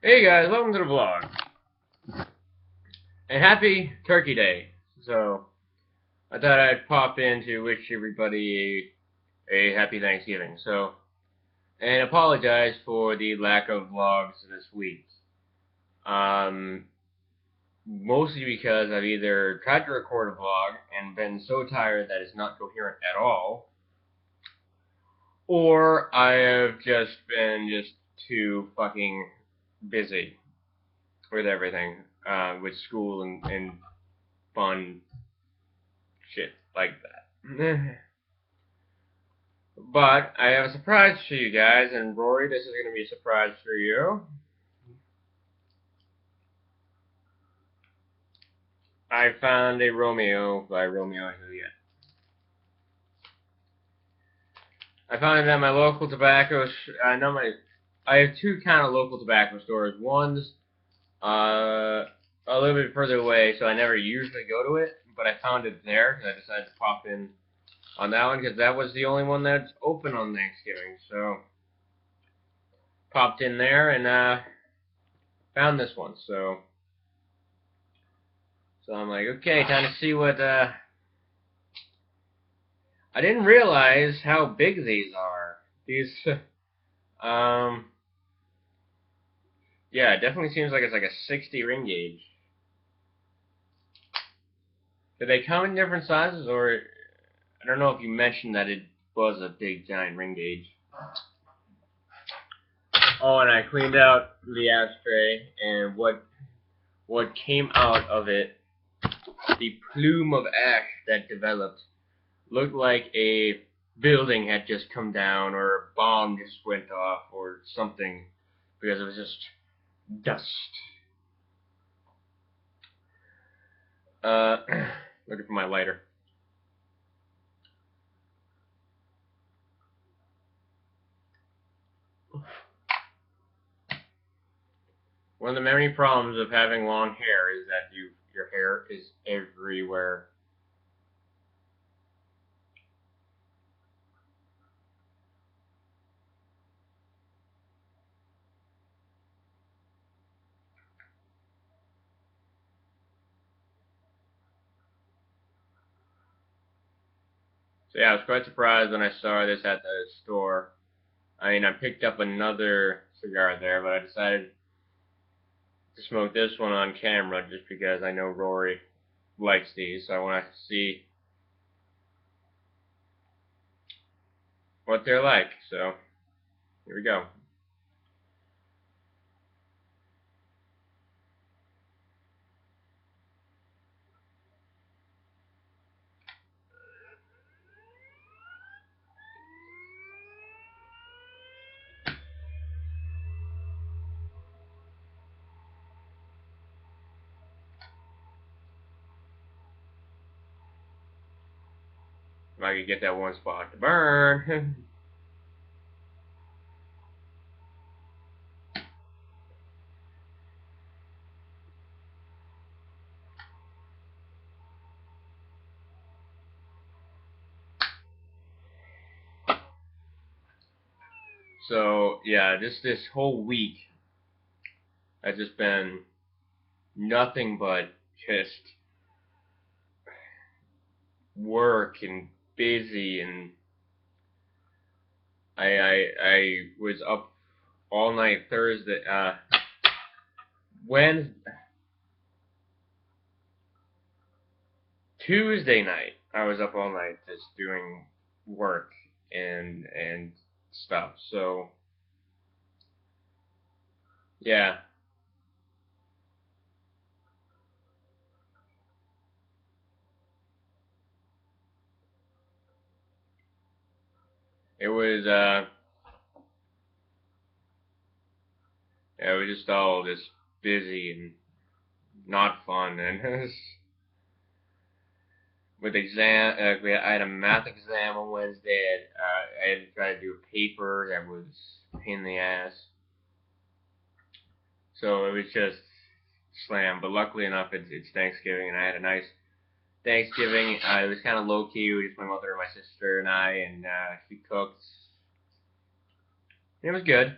Hey guys, welcome to the vlog. And happy Turkey Day. So, I thought I'd pop in to wish everybody a happy Thanksgiving. So, and apologize for the lack of vlogs this week. Um, Mostly because I've either tried to record a vlog and been so tired that it's not coherent at all, or I have just been too fucking busy with everything, with school and fun shit like that. But I have a surprise for you guys, and Rory, this is going to be a surprise for you. I found a Romeo by Romeo and Juliet. I found it at my local tobacco. I have two kind of local tobacco stores. One's a little bit further away, so I never usually go to it. But I found it there because I decided to pop in on that one because that was the only one that's open on Thanksgiving. So popped in there and found this one. So I'm like, okay, time to see what. I didn't realize how big these are. These, yeah, it definitely seems like it's like a 60 ring gauge. Do they come in different sizes, or I don't know if you mentioned that it was a big giant ring gauge. Oh, and I cleaned out the ashtray, and what came out of it, the plume of ash that developed, looked like a building had just come down or a bomb just went off or something because it was just dust. Uh, Looking for my lighter. One of the many problems of having long hair is that your hair is everywhere. So yeah, I was quite surprised when I saw this at the store. I mean, I picked up another cigar there, but I decided to smoke this one on camera just because I know Rory likes these, so I want to see what they're like. So here we go. If I could get that one spot to burn. So yeah, this whole week has just been nothing but just work and busy, and I was up all night Thursday, Wednesday, Tuesday night. I was up all night just doing work and stuff. So yeah, it was yeah, it was just all just busy and not fun, and with I had a math exam on Wednesday. I had to try to do a paper that was a pain in the ass. So it was just slam. But luckily enough, it's Thanksgiving, and I had a nice Thanksgiving. It was kind of low key. It was just my mother and my sister and I, and she cooked. It was good.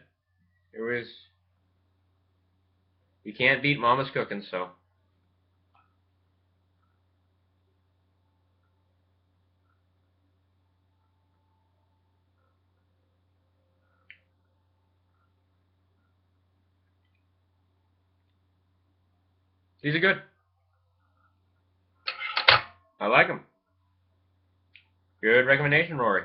It was You can't beat Mama's cooking, so. These are good. I like them. Good recommendation, Rory.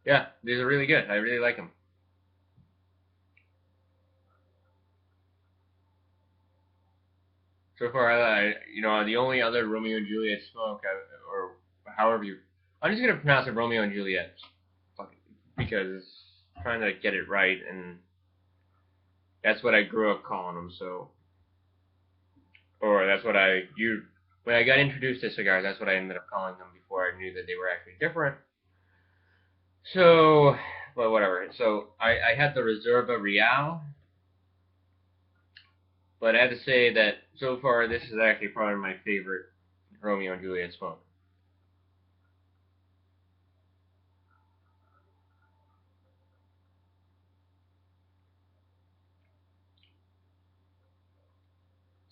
Yeah, these are really good. I really like them. So far, the only other Romeo and Juliet smoke, or however you, I'm just gonna pronounce it Romeo and Juliet, because I'm trying to get it right, and that's what I grew up calling them. So, or that's what when I got introduced to cigars, that's what I ended up calling them before I knew that they were actually different. So, but whatever. So I had the Reserva Real, but I have to say that so far this is actually probably my favorite Romeo and Juliet smoke.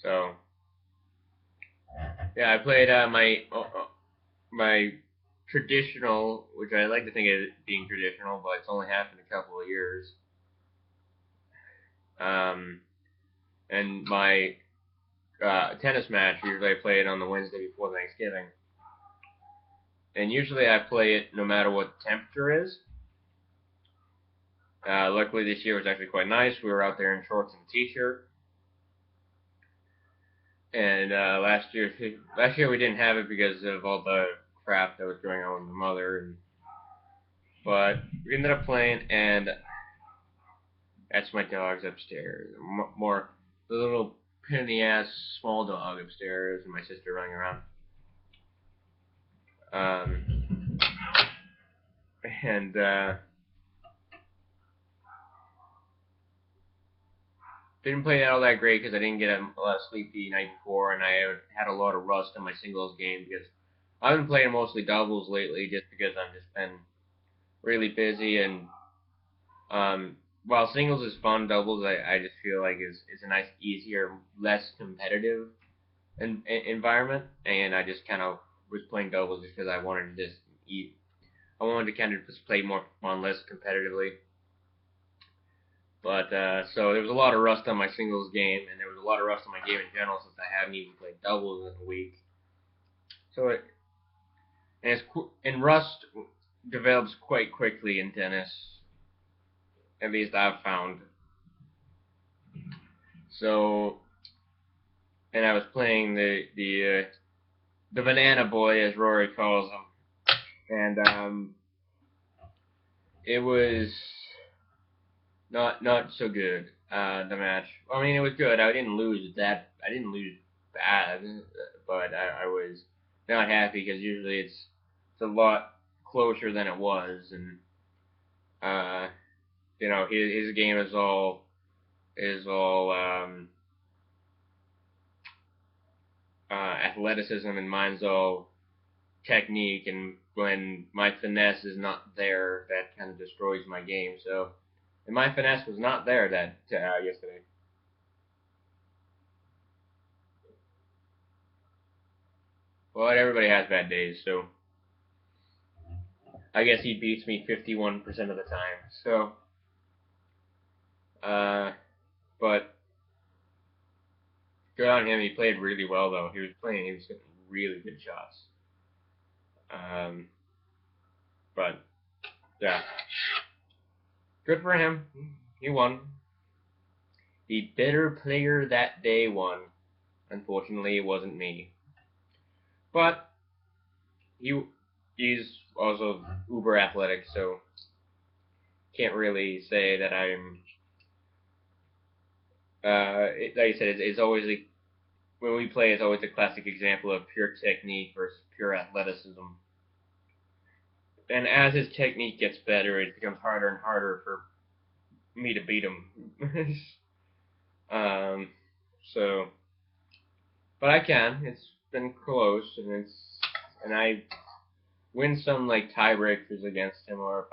So yeah, I played my traditional, which I like to think of being traditional, but it's only happened a couple of years. Um, and my tennis match, usually I play it on the Wednesday before Thanksgiving. And usually I play it no matter what the temperature is. Luckily this year was actually quite nice. We were out there in shorts and a t-shirt. And last year we didn't have it because of all the crap that was going on with my mother. But we ended up playing, and that's my dogs upstairs. More the little pain in the ass small dog upstairs, and my sister running around. Um, and didn't play all that great because I didn't get a lot of sleep the night before, and I had a lot of rust in my singles game because I've been playing mostly doubles lately, just because I've just been really busy. And while singles is fun, doubles I just feel like is a nice, easier, less competitive environment, and I just kind of was playing doubles just because I wanted to just eat. I wanted to kind of just play more fun, less competitively. But so there was a lot of rust on my singles game, and there was a lot of rust on my game in general since I haven't even played doubles in a week. So and rust develops quite quickly in tennis, at least I've found. So, and I was playing the banana boy, as Rory calls him, and it was not so good. The match. I mean, it was good. I didn't lose bad, but I was not happy because usually it's a lot closer than it was, and uh, his game is all athleticism, and mine's all technique. And when my finesse is not there, that kind of destroys my game. So, and my finesse was not there that yesterday. Well, everybody has bad days, so I guess he beats me 51% of the time. So, uh, but good on him. He played really well, though. He was getting really good shots. Um, but yeah, good for him. He won. The better player that day won. Unfortunately, it wasn't me. But he he's also uber athletic, so can't really say that I'm. Like I said, it's always when we play, it's always a classic example of pure technique versus pure athleticism. And as his technique gets better, it becomes harder and harder for me to beat him. Um, so, but I can. It's been close, and I win some like tiebreakers against him, or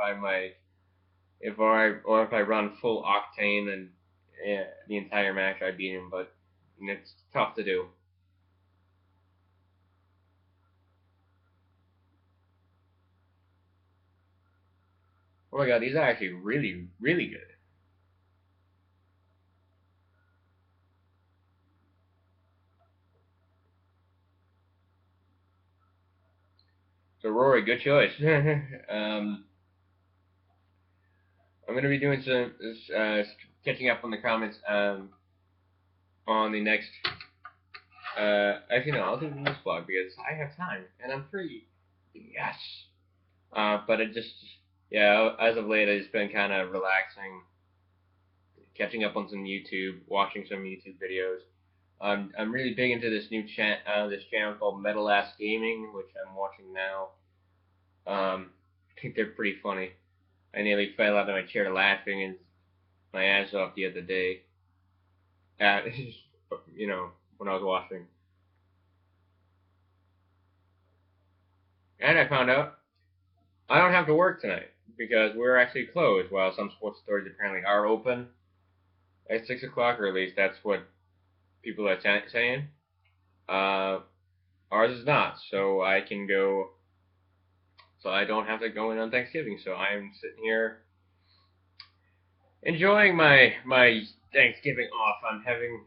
if I run full octane and the entire match I beat him, but it's tough to do. Oh my god, these are actually really, really good. So Rory, good choice. I'm gonna be doing some catching up on the comments on the next. Actually, no, I'll do this vlog because I have time and I'm free. Yes. But it just, yeah, as of late, I've just been kind of relaxing, catching up on some YouTube, watching some YouTube videos. I'm really big into this channel called Metal Ass Gaming, which I'm watching now. I think they're pretty funny. I nearly fell out of my chair laughing and my ass off the other day. At, when I was watching. And I found out I don't have to work tonight because we're actually closed while some sports stores apparently are open at 6 o'clock, or at least that's what people are saying. Uh, Ours is not, so I can go, so I don't have to go in on Thanksgiving. So I'm sitting here enjoying my Thanksgiving off. I'm having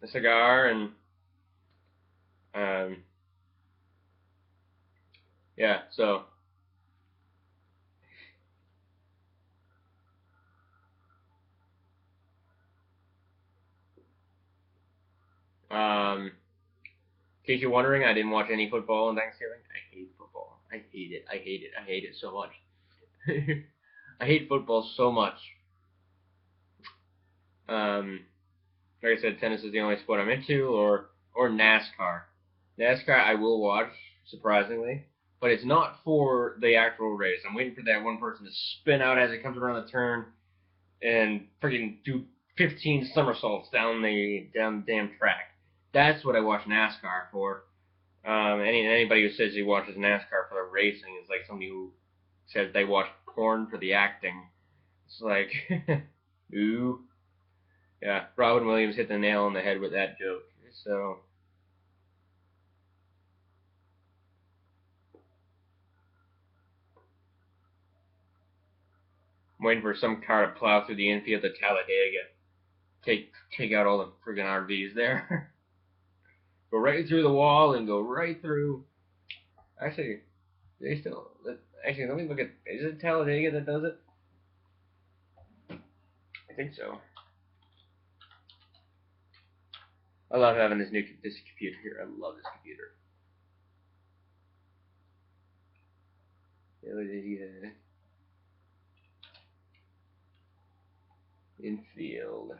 a cigar and um, yeah. So in case you're wondering, I didn't watch any football on Thanksgiving. I hate football. I hate it. I hate it. I hate it so much. I hate football so much. Um, like I said, tennis is the only sport I'm into, or NASCAR. NASCAR I will watch, surprisingly, but it's not for the actual race. I'm waiting for that one person to spin out as it comes around the turn and freaking do 15 somersaults down the damn track. That's what I watch NASCAR for. Anybody who says he watches NASCAR for the racing is like somebody who says they watch porn for the acting. It's like, ooh, yeah. Robin Williams hit the nail on the head with that joke. So, I'm waiting for some car to plow through the infield of Talladega. Take out all the friggin' RVs there. Go right through the wall and go right through. Actually, they still. Actually, let me look at. Is it Talladega that does it? I think so. I love having this computer here. I love this computer. Infield.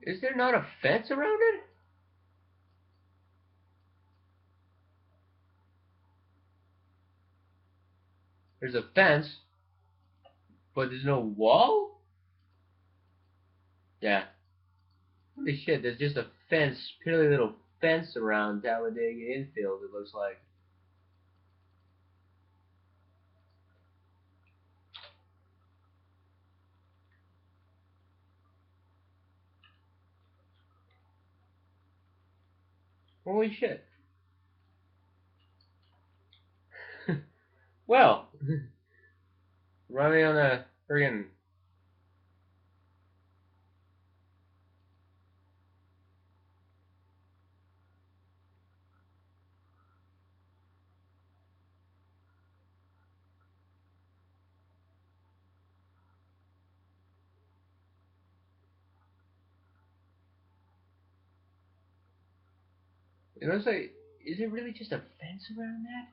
Is there not a fence around it? There's a fence, but there's no wall? Yeah. Holy shit, there's just a fence, purely little fence around Talladega infield, it looks like. Holy shit. Well, running on a friggin' it looks like, is it really just a fence around that?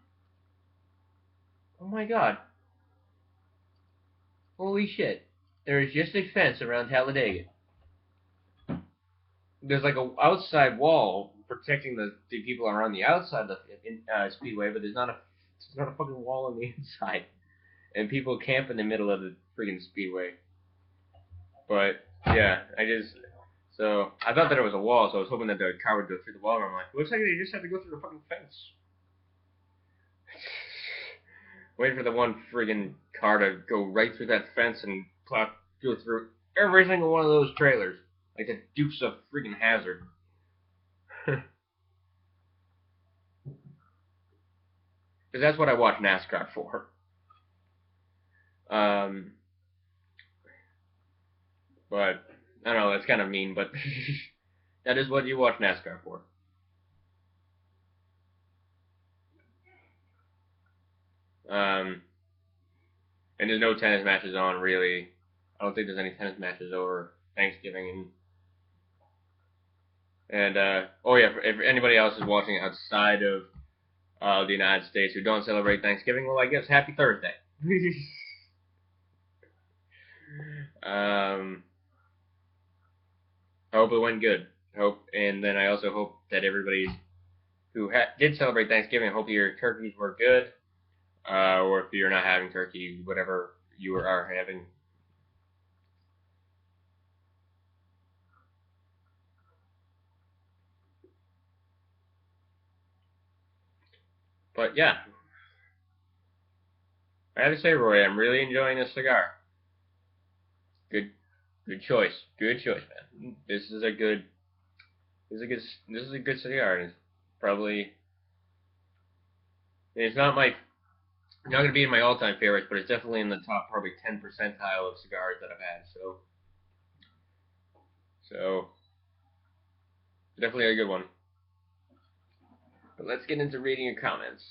Oh my god. Holy shit. There is just a fence around Talladega. There's like a outside wall protecting the people around the outside of the speedway, but there's not a fucking wall on the inside, and people camp in the middle of the friggin' speedway. But yeah, so I thought that it was a wall, so I was hoping that the car would go through the wall. And I'm like, looks like they just have to go through the fucking fence. Waiting for the one friggin' car to go right through that fence and go through every single one of those trailers, like the Dukes of friggin' Hazzard. Because that's what I watch NASCAR for. But I don't know, that's kind of mean, but that is what you watch NASCAR for. And there's no tennis matches on, really. I don't think there's any tennis matches over Thanksgiving. And oh yeah, if anybody else is watching outside of the United States who don't celebrate Thanksgiving, well, I guess happy Thursday. I hope it went good. And then I also hope that everybody who did celebrate Thanksgiving, I hope your turkeys were good, or if you're not having turkey, whatever you are having. But yeah, I have to say, Roy, I'm really enjoying this cigar. Good, good choice. Good choice, man. This is a good cigar. It's probably it's not going to be in my all-time favorites, but it's definitely in the top probably 10 percentile of cigars that I've had. So definitely a good one. But let's get into reading your comments.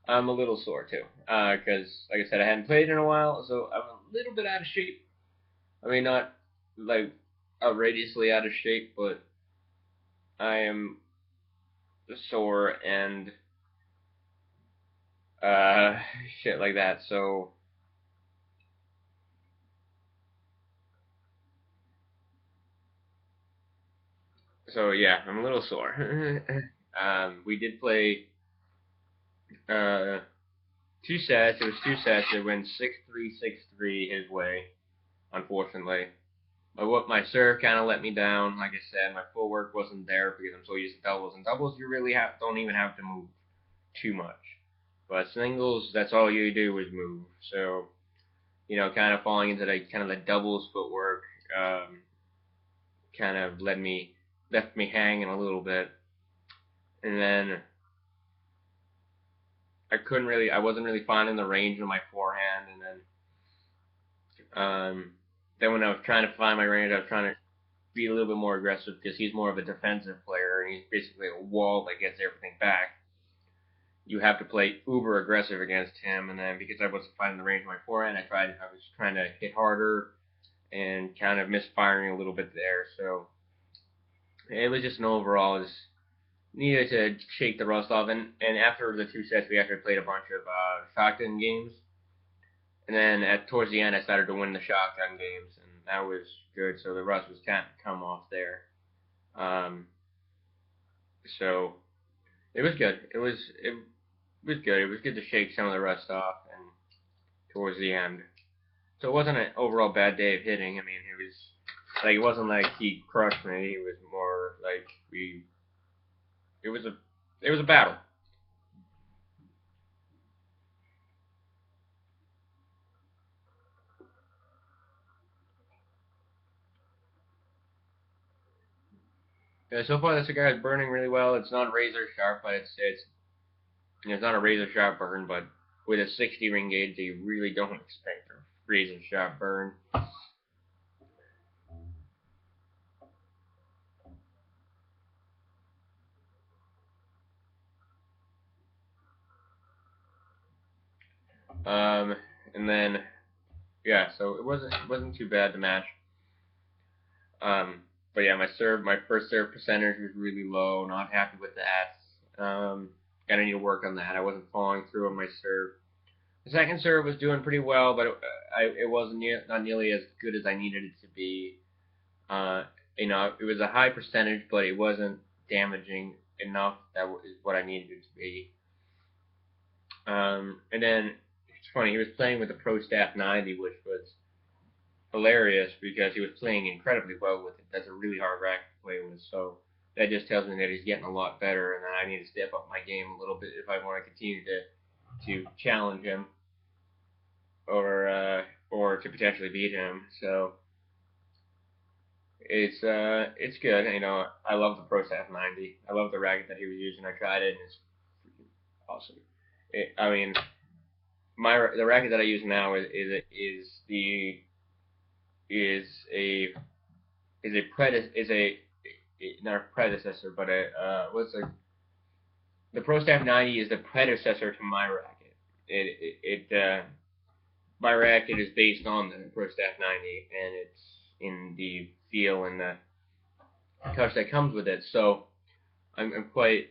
I'm a little sore too, because like I said, I hadn't played in a while, so I'm a little bit out of shape. I mean, not like outrageously out of shape, but I am sore and shit like that. So yeah, I'm a little sore. We did play uh, 2 sets. It was 2 sets. It went 6-3, 6-3 his way, unfortunately. But my serve kind of let me down. Like I said, my full work wasn't there because I'm so used to doubles. And doubles, you really don't even have to move too much. But singles, that's all you do is move. So, kind of falling into the doubles footwork, kind of left me hanging a little bit. And then I wasn't really finding the range of my forehand. And then when I was trying to find my range, I was trying to be a little bit more aggressive because he's more of a defensive player and he's basically a wall that gets everything back. You have to play uber aggressive against him, and then because I wasn't finding the range of my forehand, I was trying to hit harder and kind of misfiring a little bit there. So it was just an overall just needed to shake the rust off. And after the 2 sets, we actually played a bunch of shotgun games. And then towards the end, I started to win the shotgun games, and that was good. So the rust was kind of come off there. So it was good. It was good. It was good to shake some of the rust off, and towards the end. So it wasn't an overall bad day of hitting. I mean, it wasn't like he crushed me. It was more like it was a battle. So far the cigar is burning really well. It's not razor sharp, but it's not a razor sharp burn. But with a 60 ring gauge, you really don't expect a razor sharp burn. Um, and then yeah, so it wasn't too bad to match. But yeah, my first serve percentage was really low. Not happy with that. Gotta need to work on that. I wasn't following through on my serve. The second serve was doing pretty well, but it wasn't not nearly as good as I needed it to be. It was a high percentage, but it wasn't damaging enough. That is what I needed it to be. And then it's funny, he was playing with the Pro Staff 90, which was hilarious because he was playing incredibly well with it. That's a really hard racket to play with, so that just tells me that he's getting a lot better, and that I need to step up my game a little bit if I want to continue to challenge him or to potentially beat him. So it's good. You know, I love the Pro Staff 90. I love the racket that he was using. I tried it, and it's awesome. I mean, the racket that I use now is not a predecessor, but the Pro Staff 90 is the predecessor to my racket. My racket is based on the Pro Staff 90, and it's in the feel and the touch that comes with it. So I'm quite,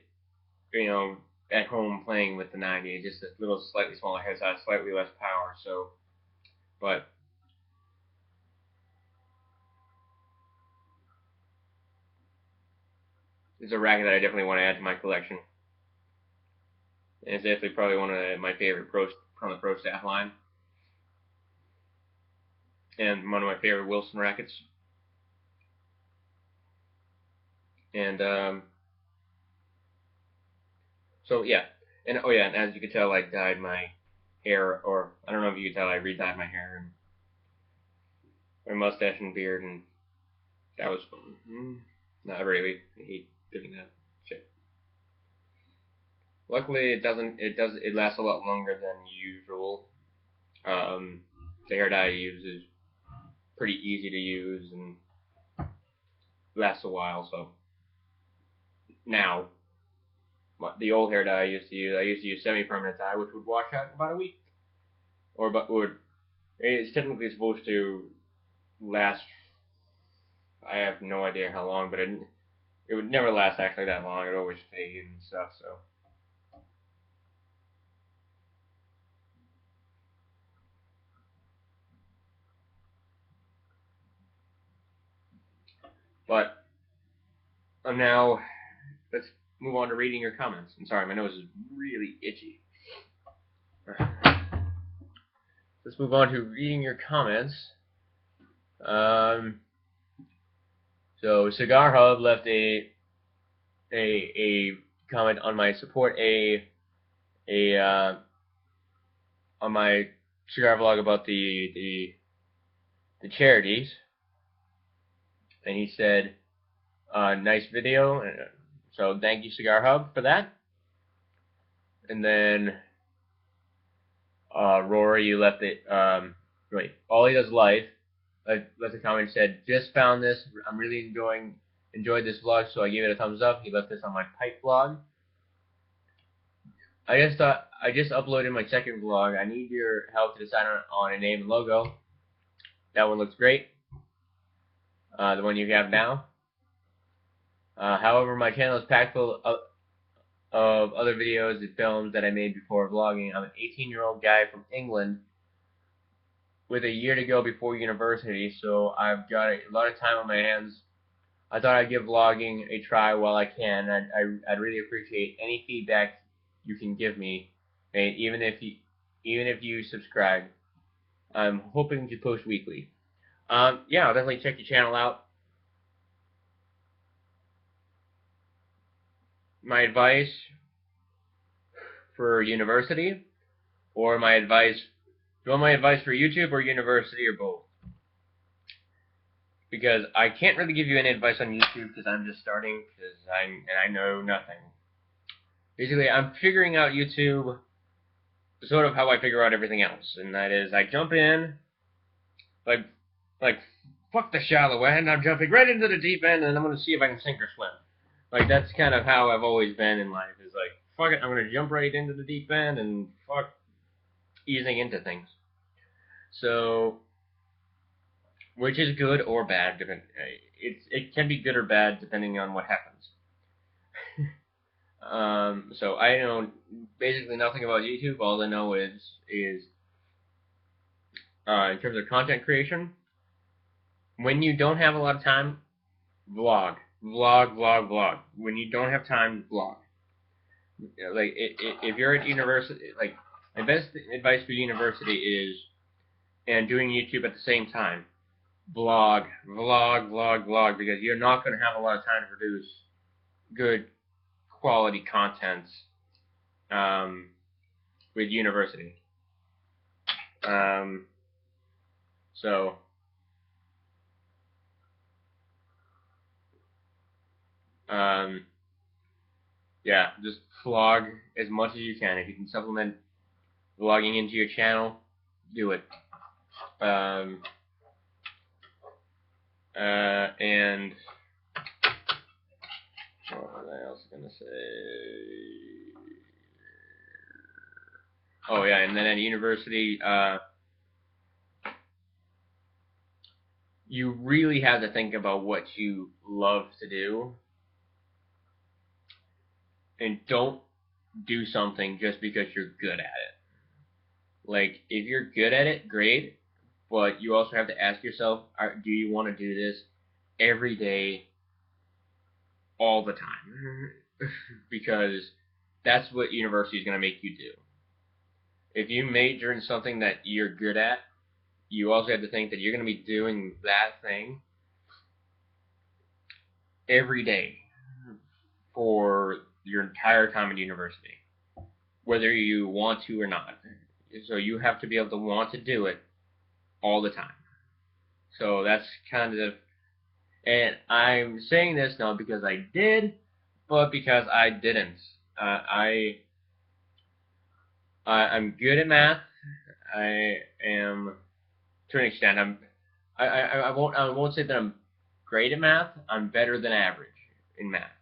at home playing with the 90. It's just a little slightly smaller head size, slightly less power. So, but it's a racket that I definitely want to add to my collection. And it's definitely probably one of my favorite from the Pro Staff line. And one of my favorite Wilson rackets. And so yeah, and and as you can tell, I dyed my hair, or I don't know if you can tell, I re-dyed my hair and my mustache and beard, and that was fun. Not really. I hate doing that shit. Luckily, it lasts a lot longer than usual. The hair dye I use is pretty easy to use and lasts a while. So now, the old hair dye I used to use semi-permanent dye, which would wash out in about a week, it's technically supposed to last. I have no idea how long, but it would never last actually that long. It would always fade and stuff. So. But now, let's move on to reading your comments. I'm sorry, my nose is really itchy. Let's move on to reading your comments. So Cigar Hub left a comment on my on my cigar vlog about the charities, and he said, nice video. So thank you, Cigar Hub, for that. And then Rory, you left it. All he does life left a comment and said, just found this. I'm really enjoyed this vlog, so I gave it a thumbs up. He left this on my pipe vlog. I just uploaded my second vlog. I need your help to decide on a name and logo. That one looks great. The one you have now. However, my channel is packed full of other videos and films that I made before vlogging. I'm an 18-year-old guy from England with a year to go before university, so I've got a lot of time on my hands. I thought I'd give vlogging a try while I can. I'd really appreciate any feedback you can give me, and even if you subscribe. I'm hoping to post weekly. Yeah, I'll definitely check your channel out. My advice for university, or my advice? Do you want my advice for YouTube or university, or both? Because I can't really give you any advice on YouTube because I'm just starting, and I know nothing. Basically, I'm figuring out YouTube sort of how I figure out everything else, and that is I jump in, like fuck the shallow end, I'm jumping right into the deep end, and I'm going to see if I can sink or swim. Like, that's kind of how I've always been in life, is like, fuck it, I'm going to jump right into the deep end, and fuck easing into things. So, which is good or bad, it can be good or bad depending on what happens. So I know basically nothing about YouTube. All I know is in terms of content creation, when you don't have a lot of time, vlog. vlog, vlog, vlog. When you don't have time, vlog. Like if you're at university, like my best advice for university is, and doing YouTube at the same time, vlog, vlog, vlog, vlog, because you're not going to have a lot of time to produce good quality content with university. So yeah, just vlog as much as you can. If you can supplement vlogging into your channel, do it. And what was I else gonna say? Oh yeah, and then at university, you really have to think about what you love to do, and don't do something just because you're good at it. Like, if you're good at it, great, but you also have to ask yourself, do you want to do this every day, all the time? Because that's what university is going to make you do. If you major in something that you're good at, you also have to think that you're going to be doing that thing every day for your entire time at university, whether you want to or not. So you have to be able to want to do it all the time. So that's kind of, and I'm saying this not because I did, but because I didn't. I'm good at math. I am, to an extent. I won't say that I'm great at math. I'm better than average in math.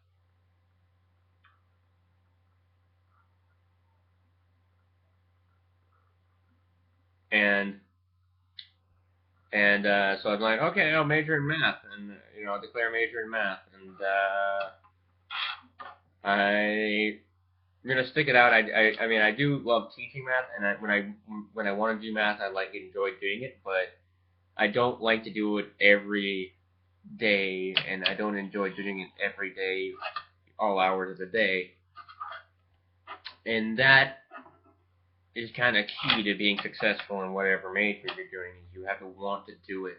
And so I'm like, okay, I'll major in math, and I'll declare a major in math, and I'm gonna stick it out. I mean, I do love teaching math, and when I want to do math, I enjoy doing it, but I don't like to do it every day, and I don't enjoy doing it every day, all hours of the day, and that is kind of key to being successful in whatever major you're doing. Is you have to want to do it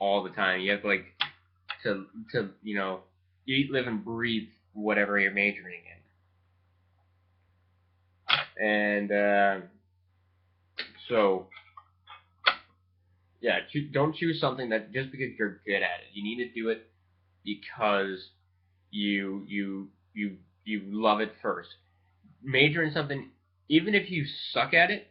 all the time. You have to eat, live, and breathe whatever you're majoring in. And so yeah, don't choose something that just because you're good at it. You need to do it because you love it first. Major in something, even if you suck at it.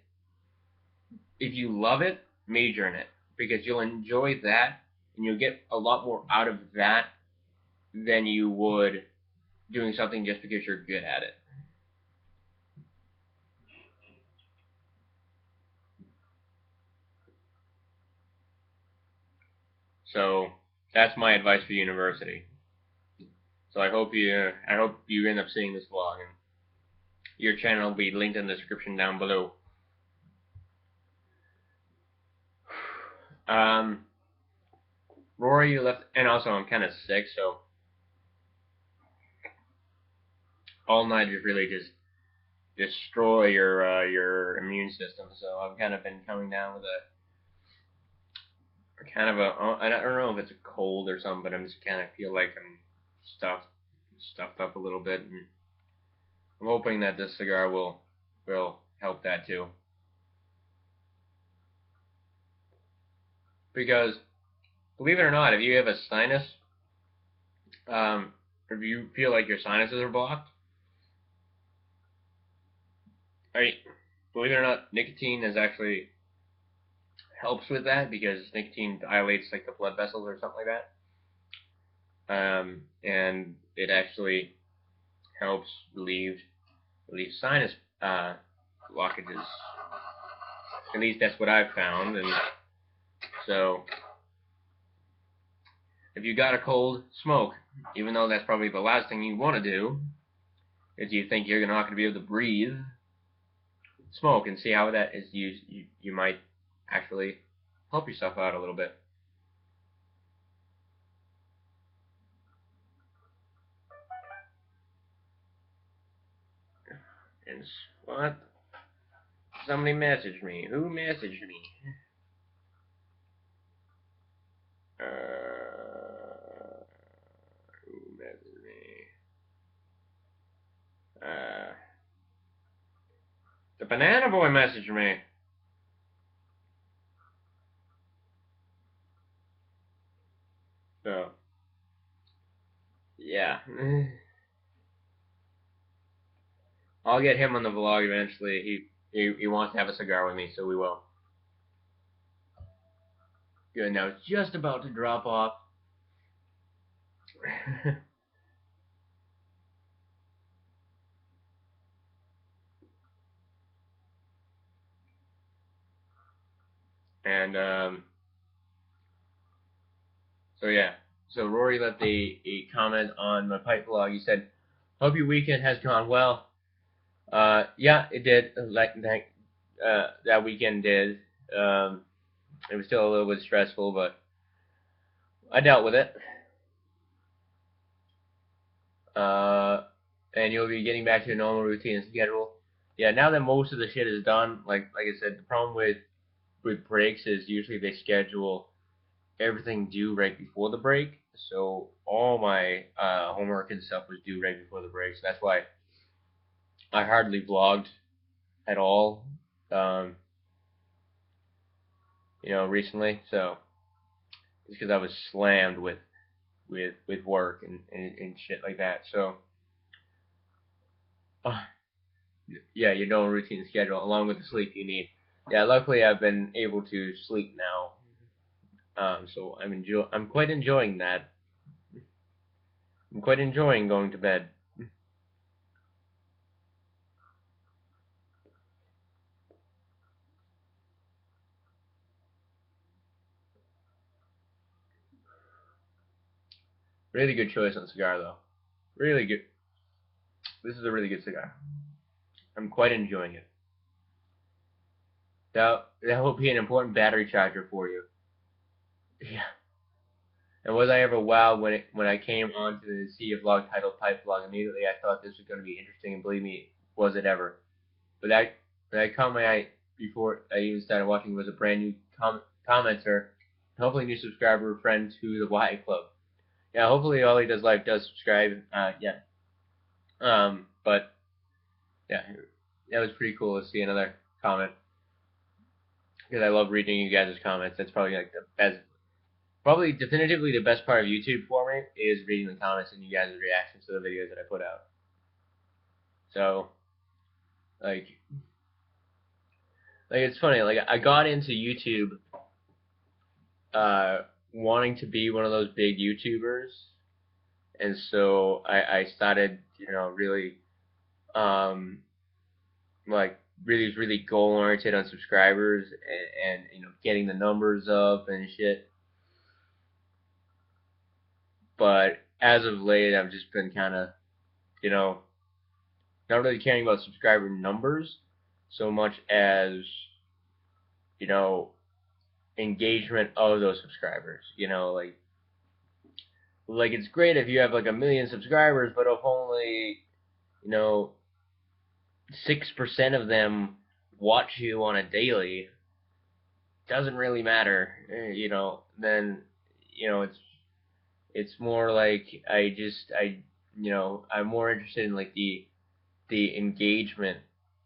If you love it, major in it, because you'll enjoy that, and you'll get a lot more out of that than you would doing something just because you're good at it. So that's my advice for university. So I hope you end up seeing this vlog, and your channel will be linked in the description down below. Rory, you left, and also I'm kind of sick, so all nighters really just destroy your immune system. So I've kind of been coming down with I don't know if it's a cold or something, but I'm just kind of feel like I'm stuffed up a little bit, and I'm hoping that this cigar will help that too. Because believe it or not, if you have a sinus, if you feel like your sinuses are blocked, believe it or not, nicotine actually helps with that, because nicotine dilates like the blood vessels or something like that, and it actually helps relieve sinus blockages. At least that's what I've found. And so if you got a cold, smoke, even though that's probably the last thing you want to do, if you think you're not going to be able to breathe, smoke and see how that is used. You might actually help yourself out a little bit. And what? Somebody messaged me. Who messaged me? Who messaged me? The Banana Boy messaged me. So, yeah. I'll get him on the vlog eventually. He wants to have a cigar with me, so we will. Good, now it's just about to drop off. And, so yeah. So Rory left a comment on my pipe vlog. He said, "Hope your weekend has gone well." Yeah, it did. That weekend did. It was still a little bit stressful, but I dealt with it. And you'll be getting back to your normal routine and schedule. Yeah, now that most of the shit is done, like I said, the problem with breaks is usually they schedule everything due right before the break. So all my homework and stuff was due right before the break. So that's why I hardly vlogged at all. Um, recently. So it's because I was slammed with work and shit like that. So uh, yeah, your normal routine schedule along with the sleep you need. Yeah, luckily I've been able to sleep now. So I'm quite enjoying that. I'm quite enjoying going to bed. Really good choice on cigar though. Really good. This is a really good cigar. I'm quite enjoying it. That will be an important battery charger for you. Yeah. And was I ever wowed when I came onto the Sea of Vlog titled Pipe Vlog? Immediately I thought this was going to be interesting, and believe me, was it ever? But that caught my eye before I even started watching was a brand new commenter, hopefully new subscriber friend to the Y Club. Yeah, hopefully all he does live does subscribe. Yeah. But yeah, that was pretty cool to see another comment because I love reading you guys' comments. That's probably like the best. Probably definitively the best part of YouTube for me is reading the comments and you guys' reactions to the videos that I put out. So, like it's funny. Like I got into YouTube, wanting to be one of those big YouTubers, and so I started, really, like really goal oriented on subscribers and getting the numbers up and shit. But as of late, I've just been kind of, you know, not really caring about subscriber numbers so much as, you know, engagement of those subscribers. Like it's great if you have like 1 million subscribers, but if only, 6% of them watch you on a daily, doesn't really matter. Then, it's more like I'm more interested in like the engagement,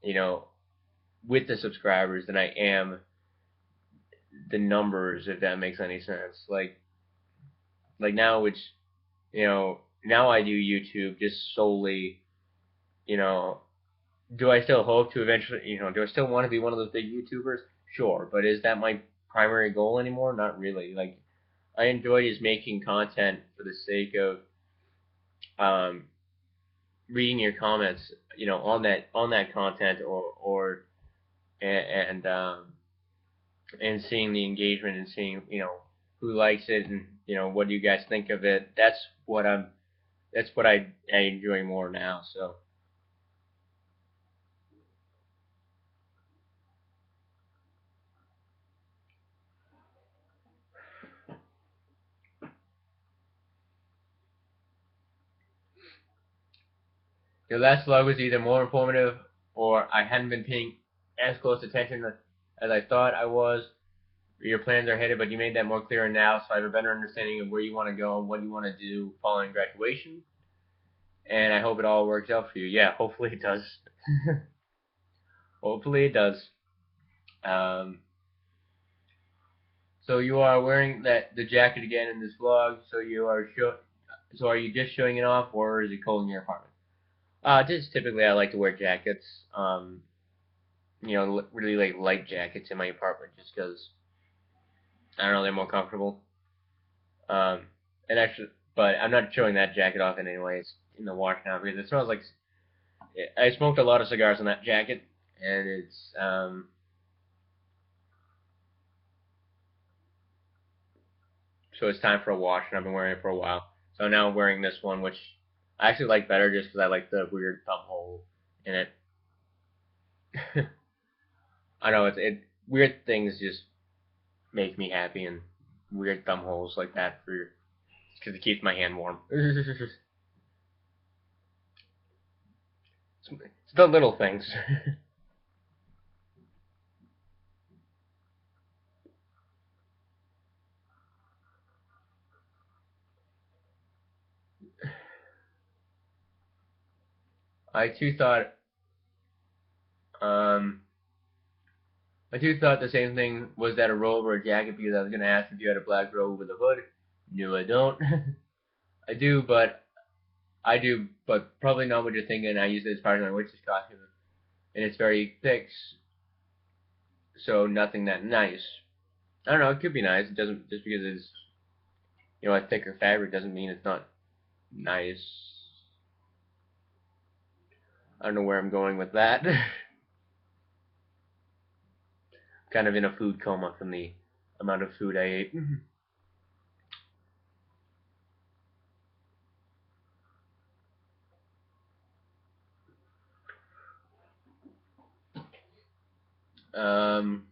you know, with the subscribers than I am the numbers, if that makes any sense. Like now it's, now I do YouTube just solely, you know, do I still hope to eventually, do I still want to be one of those big YouTubers? Sure, but is that my primary goal anymore? Not really. Like, I enjoy just making content for the sake of um, reading your comments, on that content, or and and seeing the engagement and seeing, who likes it and what do you guys think of it. That's what I enjoy more now. So the last vlog was either more informative or I hadn't been paying as close attention as I thought I was. Your plans are headed, but you made that more clear now, so I have a better understanding of where you want to go and what you want to do following graduation. And I hope it all works out for you. Yeah, hopefully it does. Hopefully it does. Um, so you are wearing the jacket again in this vlog. So are you just showing it off, or is it cold in your apartment? Just typically I like to wear jackets. Really like light jackets in my apartment, just because I don't know, they're more comfortable. Um, and actually, but I'm not showing that jacket off in any way. It's in the wash now because it smells like. I smoked a lot of cigars in that jacket, and so it's time for a wash, and I've been wearing it for a while. So now I'm wearing this one, which I actually like better just because I like the weird thumb hole in it. I know it weird things just make me happy, and weird thumb holes like that for because it keeps my hand warm. It's the little things. I too thought um I too thought the same thing. Was that a robe or a jacket? Because I was gonna ask if you had a black robe with a hood. No, I don't. I do, but probably not what you're thinking. I use it as part of my witch's costume, and it's very thick, so nothing that nice. I don't know. It could be nice. It doesn't just because it's a thicker fabric doesn't mean it's not nice. I don't know where I'm going with that. Kind of in a food coma from the amount of food I ate. um,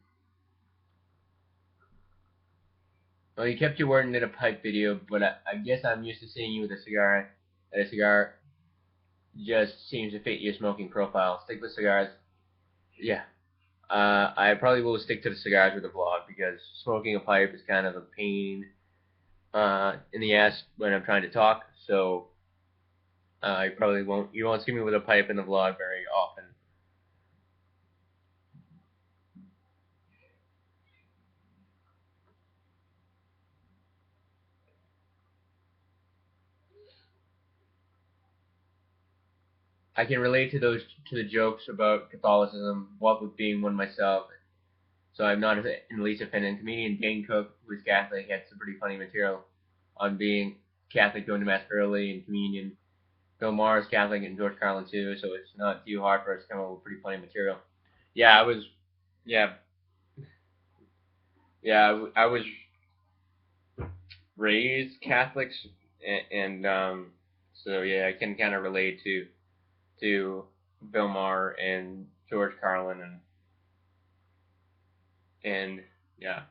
well, you kept your word and did a pipe video, but I guess I'm used to seeing you with a cigar. And a cigar just seems to fit your smoking profile. Stick with cigars. Yeah. I probably will stick to the cigars with the vlog because smoking a pipe is kind of a pain in the ass when I'm trying to talk. So I probably won't. You won't see me with a pipe in the vlog very often. I can relate to the jokes about Catholicism, what with being one myself. So I'm not in the least offended. Comedian Dane Cook, who's Catholic, had some pretty funny material on being Catholic, going to mass early, and communion. Bill Maher is Catholic, and George Carlin too. So it's not too hard for us to come up with pretty funny material. Yeah, I was. Yeah, yeah, I was raised Catholics, and so yeah, I can kind of relate to Bill Maher and George Carlin and yeah,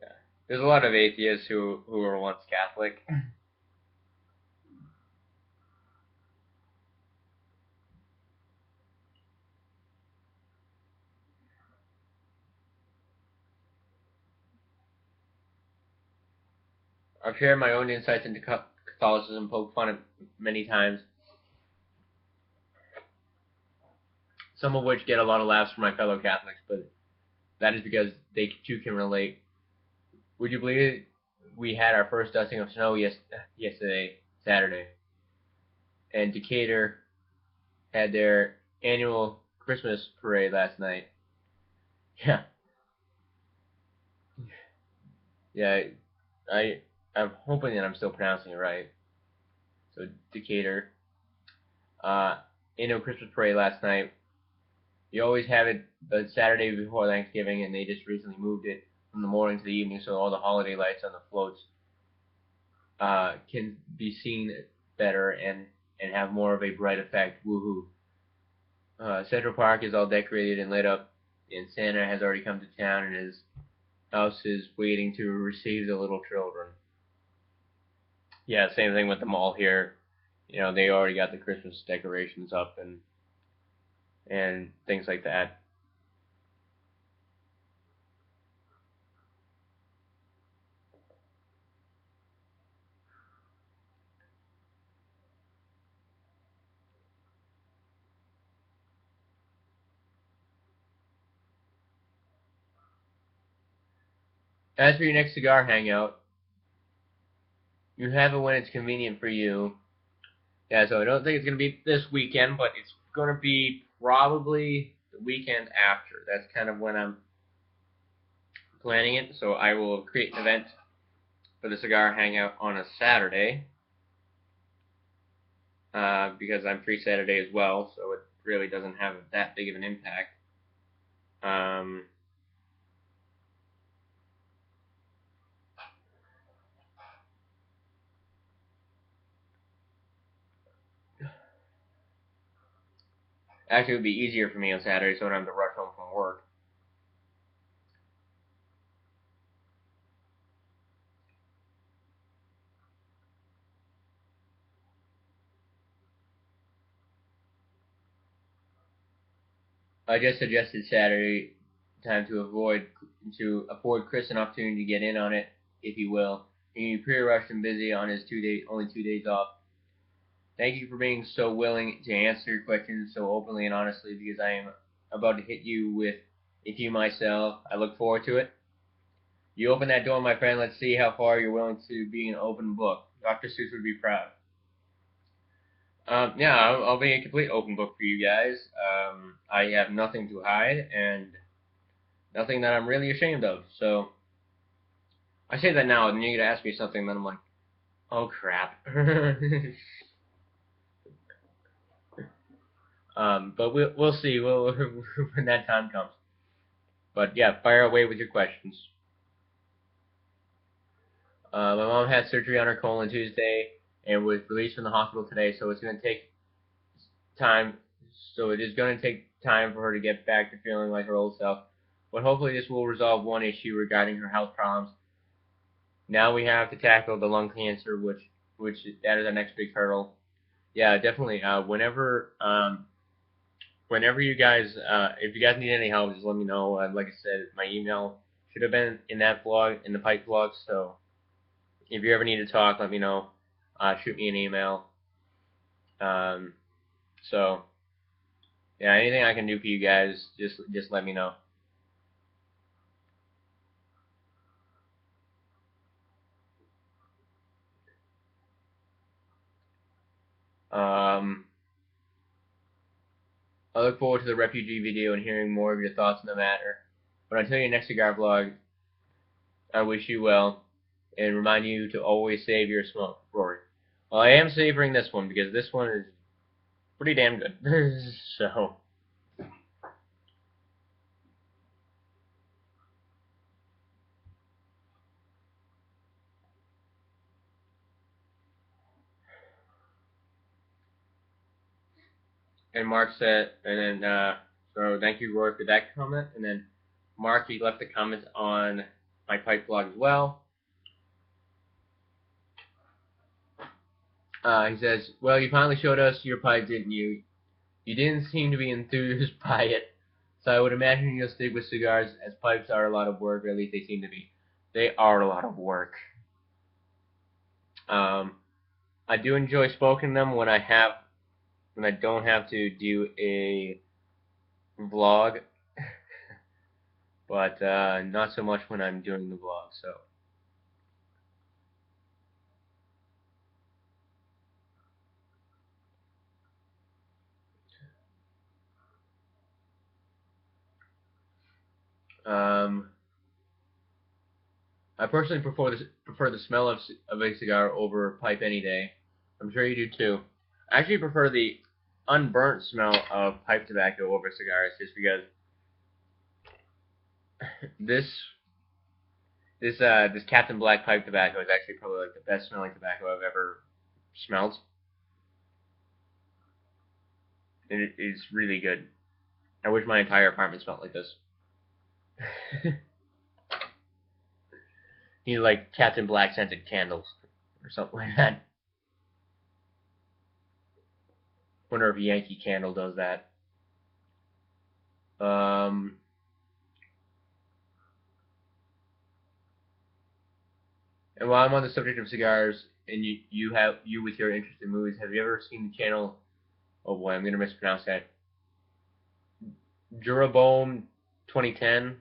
yeah. There's a lot of atheists who were once Catholic. I've shared my own insights into Catholicism, poked fun at many times, some of which get a lot of laughs from my fellow Catholics, but that is because they too can relate. Would you believe we had our first dusting of snow yesterday, Saturday, and Decatur had their annual Christmas parade last night. Yeah, yeah. I I'm hoping that I'm still pronouncing it right. So Decatur, uh, annual Christmas parade last night. You always have it the Saturday before Thanksgiving, and they just recently moved it from the morning to the evening, so all the holiday lights on the floats can be seen better and have more of a bright effect. Woohoo! Central Park is all decorated and lit up, and Santa has already come to town, and his house is waiting to receive the little children. Yeah, same thing with the mall here. you know, they already got the Christmas decorations up and things like that. As for your next cigar hangout, you have it when it's convenient for you. Yeah, so I don't think it's going to be this weekend, but it's going to be probably the weekend after. That's kind of when I'm planning it. So I will create an event for the cigar hangout on a Saturday because I'm free Saturday as well, so it really doesn't have that big of an impact. Um, Actually, it would be easier for me on Saturday, so I don't have to rush home from work. I just suggested Saturday time to afford Chris an opportunity to get in on it, if you will. He pre-rushed and busy on his only 2 days off. Thank you for being so willing to answer your questions so openly and honestly, because I am about to hit you with a few myself. I look forward to it. You open that door, my friend. Let's see how far you're willing to be an open book. Dr. Seuss would be proud. Yeah, I'll be a complete open book for you guys. I have nothing to hide and nothing that I'm really ashamed of. So I say that now, and you're gonna ask me something, and then I'm like, oh crap. But we'll see. We'll when that time comes. But yeah, fire away with your questions. My mom had surgery on her colon Tuesday and was released from the hospital today, so it's gonna take time. So it is gonna take time for her to get back to feeling like her old self. But hopefully this will resolve one issue regarding her health problems. Now we have to tackle the lung cancer, which that is our next big hurdle. Yeah, definitely. Whenever you guys, if you guys need any help, just let me know. Like I said, my email should have been in that blog, in the pipe blog. So if you ever need to talk, let me know. Shoot me an email. Um, so yeah, anything I can do for you guys, just let me know. Um, I look forward to the refugee video and hearing more of your thoughts on the matter. But until your next cigar vlog, I wish you well and remind you to always save your smoke, Rory. Well, I am savoring this one because this one is pretty damn good. So, and Mark said, and then, so thank you, Rory, for that comment. And then Mark, he left a comment on my pipe blog as well. He says, well, you finally showed us your pipe, didn't you? You didn't seem to be enthused by it, so I would imagine you'll stick with cigars, as pipes are a lot of work, or at least they seem to be. They are a lot of work. Um, I do enjoy smoking them when I don't have to do a vlog, but not so much when I'm doing the vlog. So I personally prefer the smell of a cigar over pipe any day. I'm sure you do too. I actually prefer the unburnt smell of pipe tobacco over cigars, just because this this Captain Black pipe tobacco is actually probably like the best smelling tobacco I've ever smelled. It is really good. I wish my entire apartment smelled like this. Need like Captain Black scented candles or something like that. Wonder if Yankee Candle does that. Um, and while I'm on the subject of cigars, and you with your interest in movies, have you ever seen the channel? Oh boy, I'm gonna mispronounce that. Durabome 2010.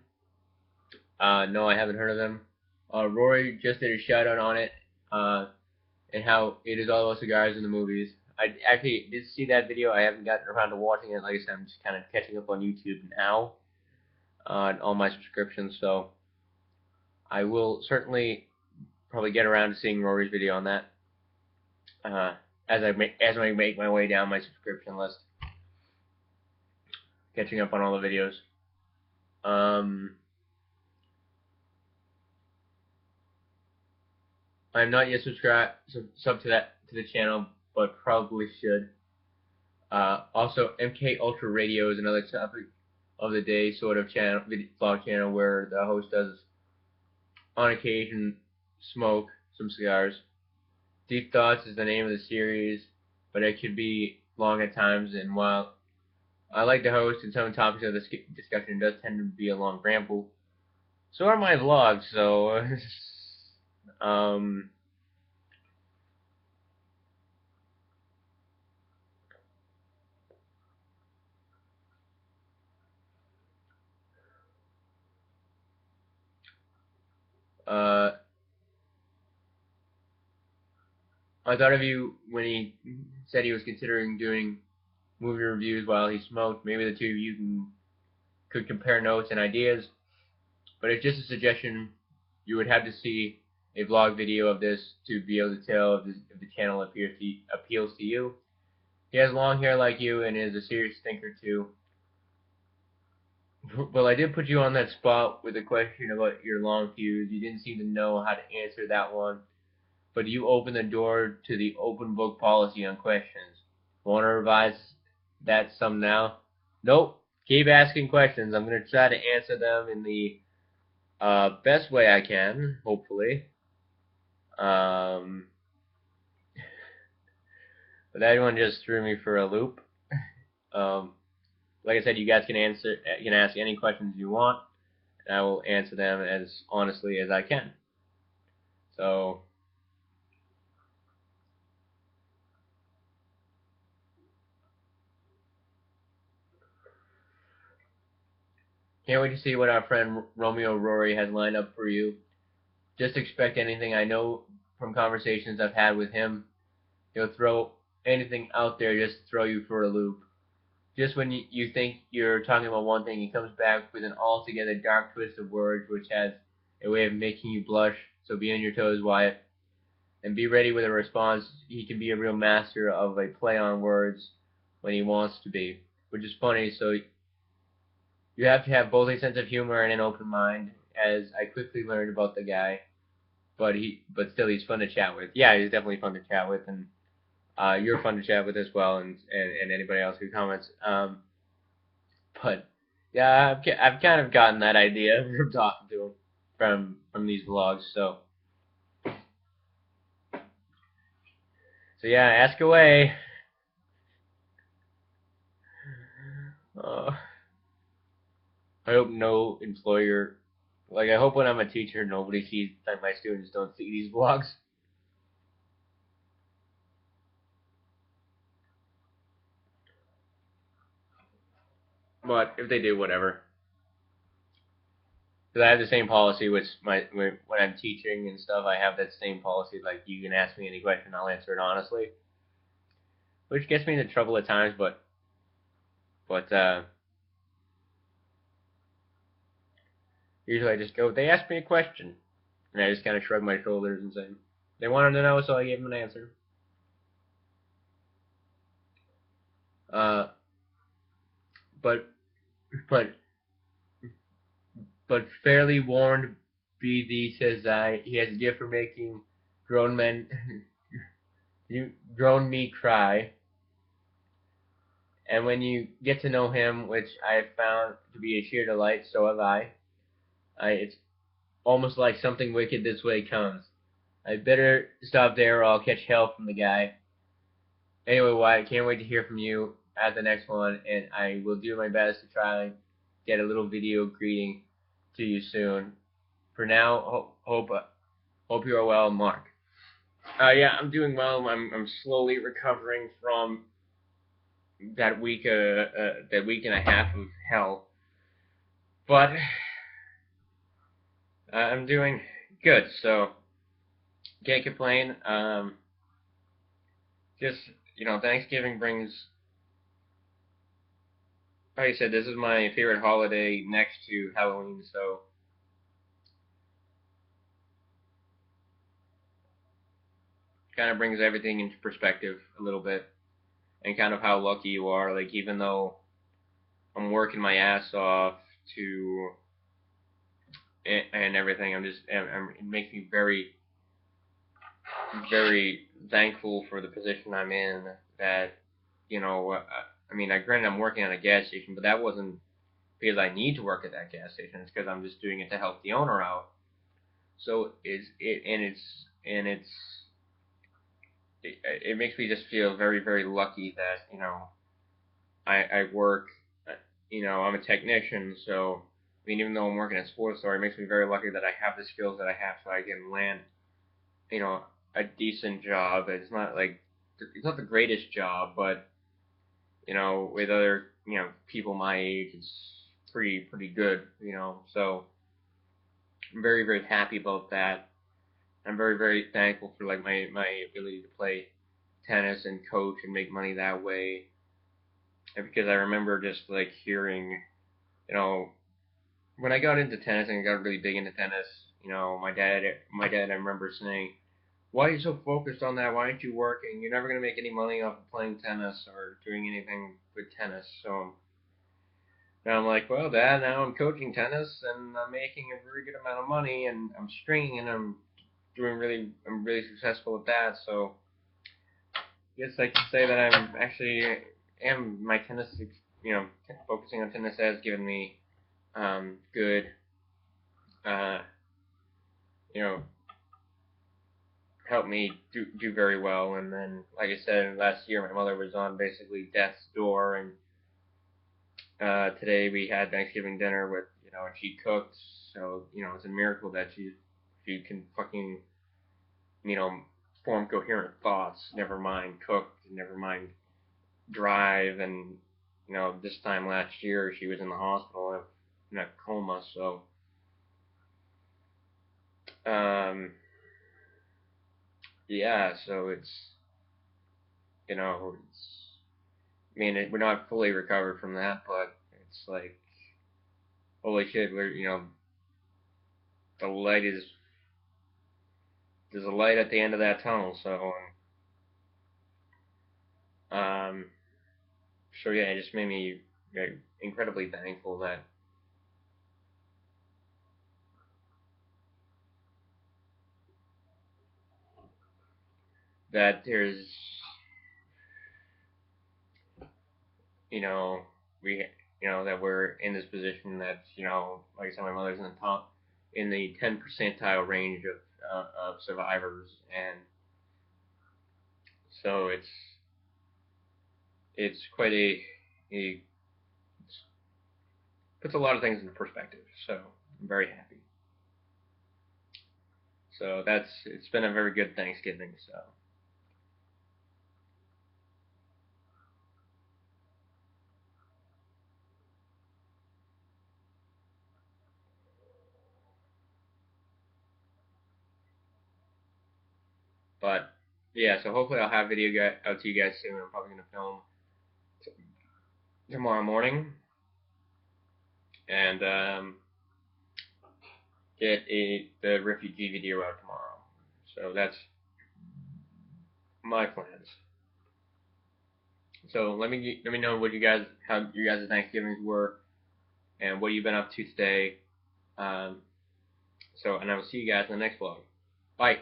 No, I haven't heard of them. Rory just did a shout out on it, and how it is all about cigars in the movies. I actually did see that video. I haven't gotten around to watching it. Like I said, I'm just kind of catching up on YouTube now on all my subscriptions. So I will certainly probably get around to seeing Rory's video on that uh, as I make my way down my subscription list, catching up on all the videos. Um, I'm not yet sub to the channel, but probably should. Also, MK Ultra Radio is another topic of the day sort of channel, vlog channel, where the host does on occasion smoke some cigars. Deep Thoughts is the name of the series, but it could be long at times. And while I like the host and some topics of this discussion, it does tend to be a long ramble. So are my vlogs. So, um, uh, I thought of you when he said he was considering doing movie reviews while he smoked. Maybe the two of you could compare notes and ideas. But it's just a suggestion. You would have to see a vlog video of this to be able to tell if the channel appeals to you. He has long hair like you and is a serious thinker too. Well, I did put you on that spot with a question about your long fuse. You didn't seem to know how to answer that one, but you opened the door to the open book policy on questions. Want to revise that some now? Nope. Keep asking questions. I'm going to try to answer them in the best way I can, hopefully. But that one just threw me for a loop. Um, like I said, you guys can ask any questions you want, and I will answer them as honestly as I can. So, can't wait to see what our friend Romeo Rory has lined up for you. Just expect anything. I know from conversations I've had with him, he'll throw anything out there just to throw you for a loop. Just when you think you're talking about one thing, he comes back with an altogether dark twist of words, which has a way of making you blush. So be on your toes, Wyatt, and be ready with a response. He can be a real master of a play on words when he wants to be, which is funny. So you have to have both a sense of humor and an open mind, as I quickly learned about the guy. But still, he's fun to chat with. Yeah, he's definitely fun to chat with, and you're fun to chat with as well, and anybody else who comments. But yeah, I've kind of gotten that idea from talking to him from these vlogs. So yeah, ask away. Uh, I hope no employer, like I hope when I'm a teacher, nobody sees that my students don't see these vlogs. But if they do, whatever. Because I have the same policy with when I'm teaching and stuff. I have that same policy. Like you can ask me any question, I'll answer it honestly, which gets me into trouble at times. But usually I just go. They asked me a question, and I just kind of shrug my shoulders and say they wanted to know, so I gave them an answer. Uh, but but but fairly warned, BD says that he has a gift for making grown men, grown me cry. And when you get to know him, which I have found to be a sheer delight, so have it's almost like something wicked this way comes. I better stop there or I'll catch hell from the guy. Anyway, Wyatt, can't wait to hear from you at the next one, and I will do my best to try and get a little video greeting to you soon. For now, hope you are well, Mark. Yeah, I'm doing well. I'm slowly recovering from that week and a half of hell, but I'm doing good. So can't complain. Just Thanksgiving brings. Like I said, this is my favorite holiday next to Halloween. So kind of brings everything into perspective a little bit, and kind of how lucky you are. Like even though I'm working my ass off to and everything, it makes me very thankful for the position I'm in. That granted I'm working at a gas station, but that wasn't because I need to work at that gas station. It's because I'm just doing it to help the owner out. So it makes me just feel very lucky that I work. I'm a technician, so even though I'm working at a sports store, it makes me very lucky that I have the skills that I have, so I can land you know a decent job. It's not the greatest job, but with other people my age, it's pretty good. So I'm very happy about that. I'm very thankful for like my ability to play tennis and coach and make money that way. And because I remember just like hearing, you know, when I got into tennis and I got really big into tennis, my dad, I remember saying, "Why are you so focused on that? Why aren't you working? You're never gonna make any money off of playing tennis or doing anything with tennis." So now I'm like, "Well, Dad, now I'm coaching tennis and I'm making a very good amount of money and I'm stringing and I'm really successful at that." So I guess I could say that I'm actually am my tennis, focusing on tennis has given me good, uh, you know, helped me do very well. And then, like I said, last year my mother was on basically death's door, and today we had Thanksgiving dinner with and she cooked. So it's a miracle that she can fucking you know form coherent thoughts. Never mind cook. Never mind drive. And this time last year she was in the hospital in a coma. So um, yeah, so it's we're not fully recovered from that, but it's like holy shit, the light is there's a light at the end of that tunnel. So um, so yeah, it just made me incredibly thankful that there's you know we that we're in this position that like I said, my mother's in the top in the 10 percentile range of survivors. And so it's quite a puts a lot of things into perspective. So I'm very happy. So it's been a very good Thanksgiving. So but yeah, so hopefully I'll have video out to you guys soon. I'm probably gonna film tomorrow morning and get the refugee video out tomorrow. So that's my plans. So let me know how you guys' Thanksgivings were and what you've been up to today. Um, and I will see you guys in the next vlog. Bye.